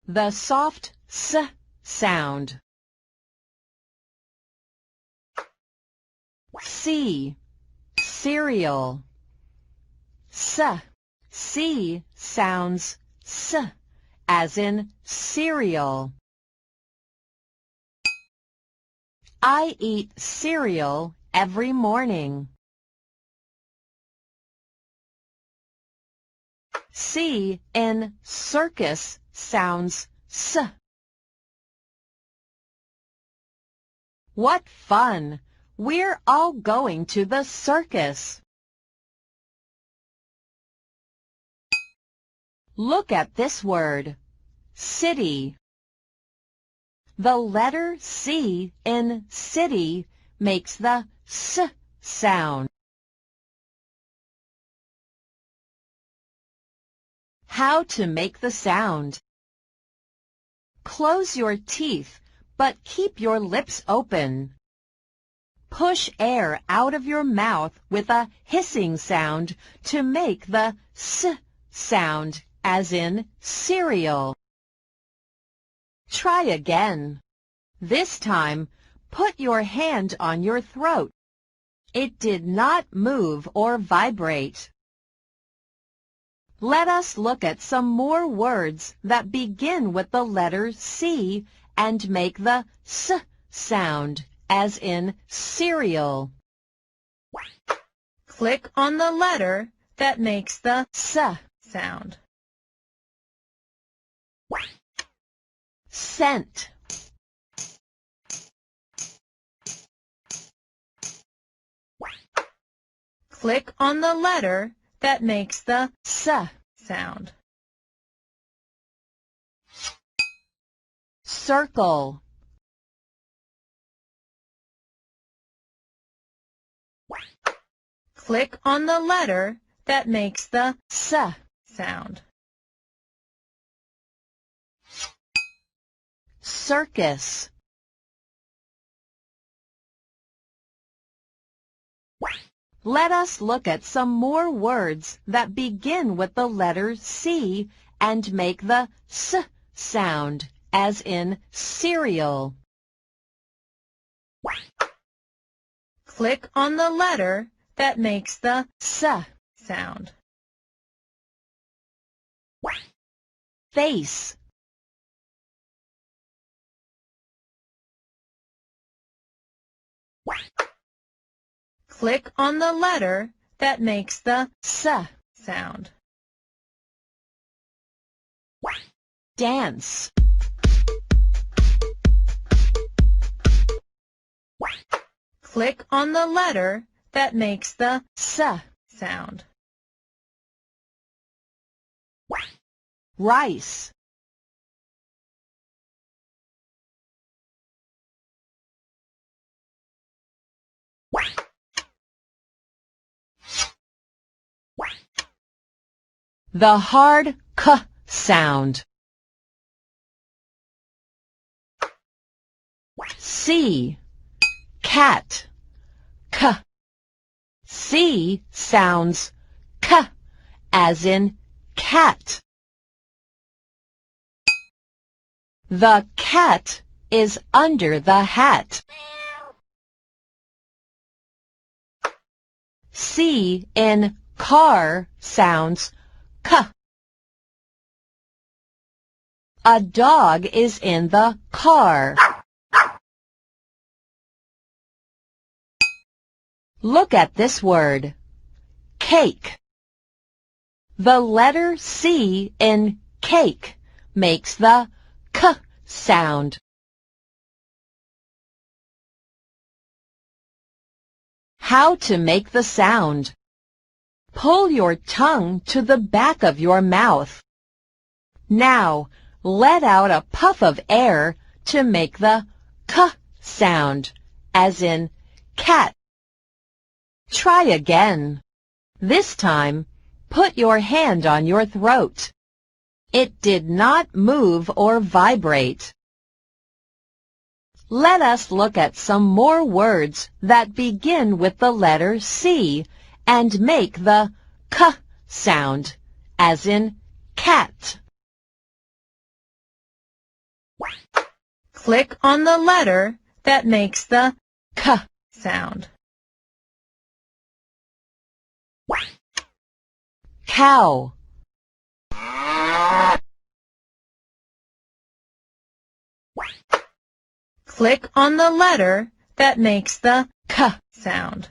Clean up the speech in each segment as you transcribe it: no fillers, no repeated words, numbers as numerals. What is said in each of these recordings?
the soft S sound. C, cereal. C sounds S, as in cereal. I eat cereal every morning. C in circus sounds S. What fun! We're all going to the circus. Look at this word, city. The letter C in city makes the S sound. How to make the sound. Close your teeth, but keep your lips open. Push air out of your mouth with a hissing sound to make the S sound, as in cereal. Try again. This time, put your hand on your throat. It did not move or vibrate. Let us look at some more words that begin with the letter C and make the S sound, as in cereal. Click on the letter that makes the S sound. Scent. Click on the letter that makes the S sound. Circle. Click on the letter that makes the S sound. Circus. Let us look at some more words that begin with the letter C and make the S sound, as in cereal. Click on the letter that makes the S sound. Face. Click on the letter that makes the S sound. Dance. Click on the letter that makes the S sound. Rice. The hard K sound. C, cat, K. C sounds K, as in cat. The cat is under the hat. C in car sounds K. A dog is in the car. Look at this word, cake. The letter C in cake makes the K sound. How to make the sound. Pull your tongue to the back of your mouth. Now, let out a puff of air to make the K sound, as in cat. Try again. This time, put your hand on your throat. It did not move or vibrate. Let us look at some more words that begin with the letter C and make the K sound, as in cat. Click on the letter that makes the k sound. Cow. Click on the letter that makes the k sound.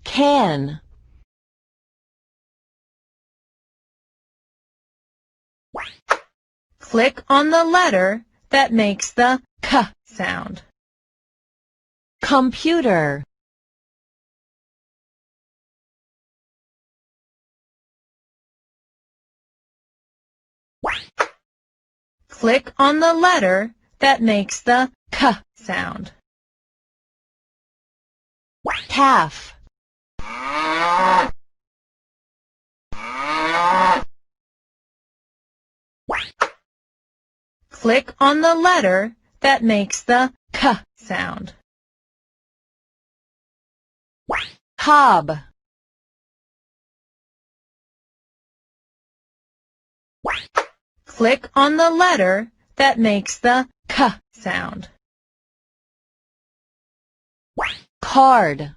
Can. Click on the letter that makes the k sound. Computer. Click on the letter that makes the k sound. Calf. Click on the letter that makes the k sound. Cob. Click on the letter that makes the k sound. Card.